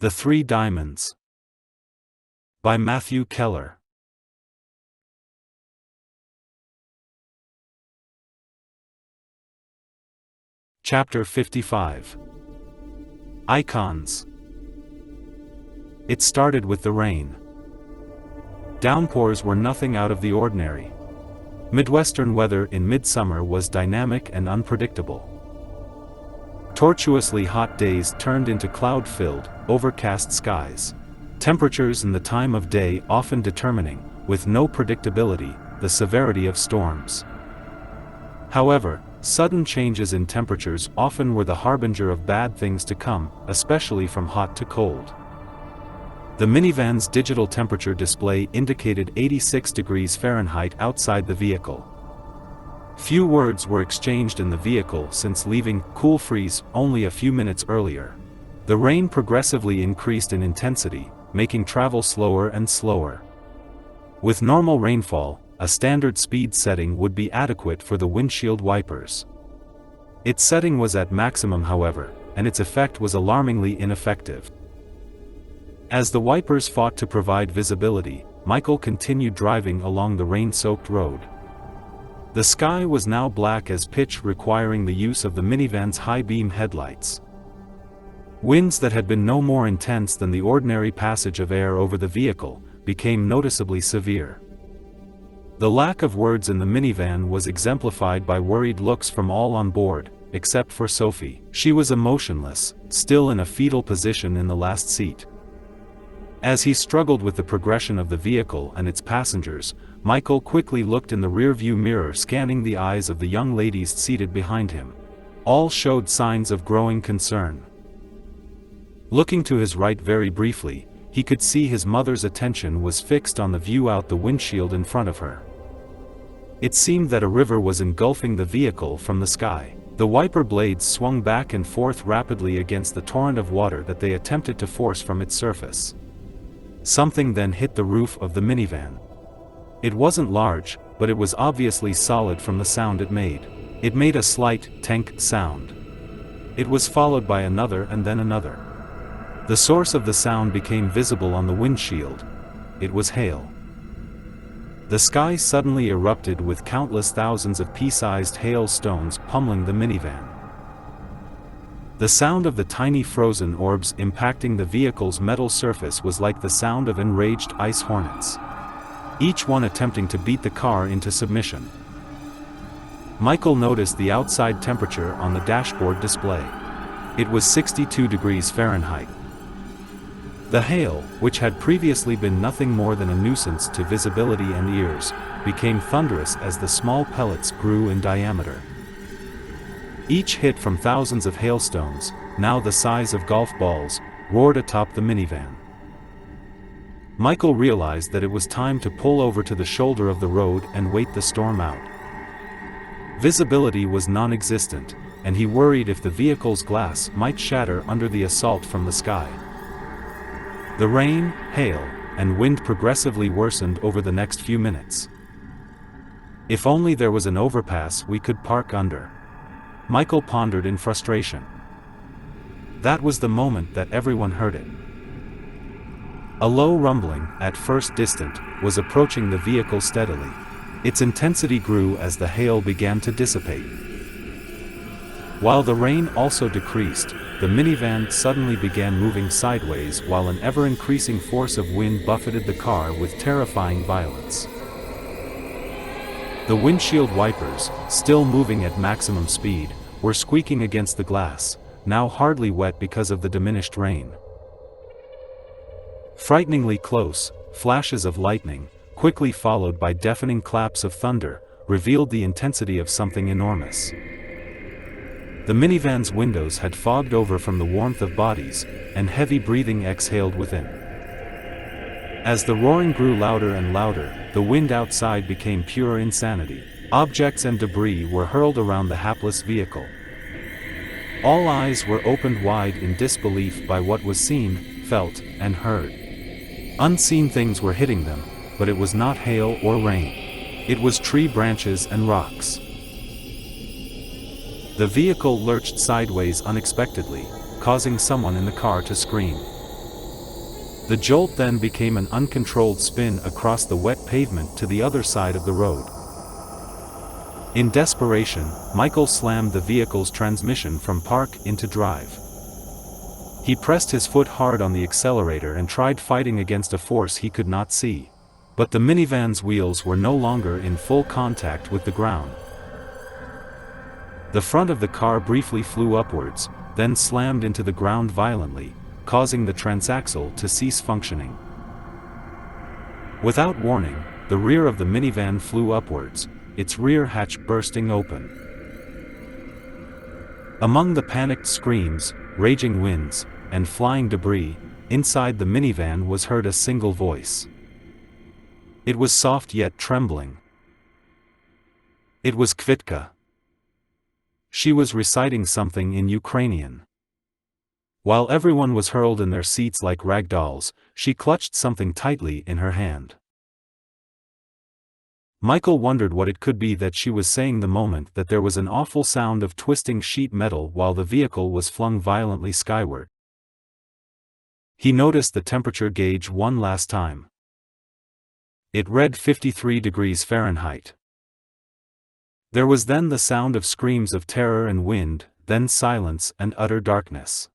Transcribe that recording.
The Three Diamonds by Matthew Keller. Chapter 55. Icons. It started with the rain. Downpours were nothing out of the ordinary. Midwestern weather in midsummer was dynamic and unpredictable. Tortuously hot days turned into cloud-filled, overcast skies. Temperatures and the time of day often determining, with no predictability, the severity of storms. However, sudden changes in temperatures often were the harbinger of bad things to come, especially from hot to cold. The minivan's digital temperature display indicated 86 degrees Fahrenheit outside the vehicle. Few words were exchanged in the vehicle since leaving Cool Freeze only a few minutes earlier. The rain progressively increased in intensity, making travel slower and slower. With normal rainfall, a standard speed setting would be adequate for the windshield wipers. Its setting was at maximum, however, and its effect was alarmingly ineffective. As the wipers fought to provide visibility, Michael continued driving along the rain-soaked road. The sky was now black as pitch, requiring the use of the minivan's high-beam headlights. Winds that had been no more intense than the ordinary passage of air over the vehicle became noticeably severe. The lack of words in the minivan was exemplified by worried looks from all on board, except for Sophie. She was emotionless, still in a fetal position in the last seat. As he struggled with the progression of the vehicle and its passengers, Michael quickly looked in the rearview mirror, scanning the eyes of the young ladies seated behind him. All showed signs of growing concern. Looking to his right very briefly, he could see his mother's attention was fixed on the view out the windshield in front of her. It seemed that a river was engulfing the vehicle from the sky. The wiper blades swung back and forth rapidly against the torrent of water that they attempted to force from its surface. Something then hit the roof of the minivan. It wasn't large, but it was obviously solid from the sound it made. It made a slight, tank sound. It was followed by another and then another. The source of the sound became visible on the windshield. It was hail. The sky suddenly erupted with countless thousands of pea-sized hailstones pummeling the minivan. The sound of the tiny frozen orbs impacting the vehicle's metal surface was like the sound of enraged ice hornets, each one attempting to beat the car into submission. Michael noticed the outside temperature on the dashboard display. It was 62 degrees Fahrenheit. The hail, which had previously been nothing more than a nuisance to visibility and ears, became thunderous as the small pellets grew in diameter. Each hit from thousands of hailstones, now the size of golf balls, roared atop the minivan. Michael realized that it was time to pull over to the shoulder of the road and wait the storm out. Visibility was non-existent, and he worried if the vehicle's glass might shatter under the assault from the sky. The rain, hail, and wind progressively worsened over the next few minutes. If only there was an overpass we could park under, Michael pondered in frustration. That was the moment that everyone heard it. A low rumbling, at first distant, was approaching the vehicle steadily. Its intensity grew as the hail began to dissipate. While the rain also decreased, the minivan suddenly began moving sideways while an ever-increasing force of wind buffeted the car with terrifying violence. The windshield wipers, still moving at maximum speed, were squeaking against the glass, now hardly wet because of the diminished rain. Frighteningly close, flashes of lightning, quickly followed by deafening claps of thunder, revealed the intensity of something enormous. The minivan's windows had fogged over from the warmth of bodies, and heavy breathing exhaled within. As the roaring grew louder and louder, the wind outside became pure insanity. Objects and debris were hurled around the hapless vehicle. All eyes were opened wide in disbelief by what was seen, felt, and heard. Unseen things were hitting them, but it was not hail or rain. It was tree branches and rocks. The vehicle lurched sideways unexpectedly, causing someone in the car to scream. The jolt then became an uncontrolled spin across the wet pavement to the other side of the road. In desperation, Michael slammed the vehicle's transmission from park into drive. He pressed his foot hard on the accelerator and tried fighting against a force he could not see. But the minivan's wheels were no longer in full contact with the ground. The front of the car briefly flew upwards, then slammed into the ground violently, causing the transaxle to cease functioning. Without warning, the rear of the minivan flew upwards, its rear hatch bursting open. Among the panicked screams, raging winds, and flying debris, inside the minivan was heard a single voice. It was soft yet trembling. It was Kvitka. She was reciting something in Ukrainian. While everyone was hurled in their seats like rag dolls, she clutched something tightly in her hand. Michael wondered what it could be that she was saying the moment that there was an awful sound of twisting sheet metal while the vehicle was flung violently skyward. He noticed the temperature gauge one last time. It read 53 degrees Fahrenheit. There was then the sound of screams of terror and wind, then silence and utter darkness.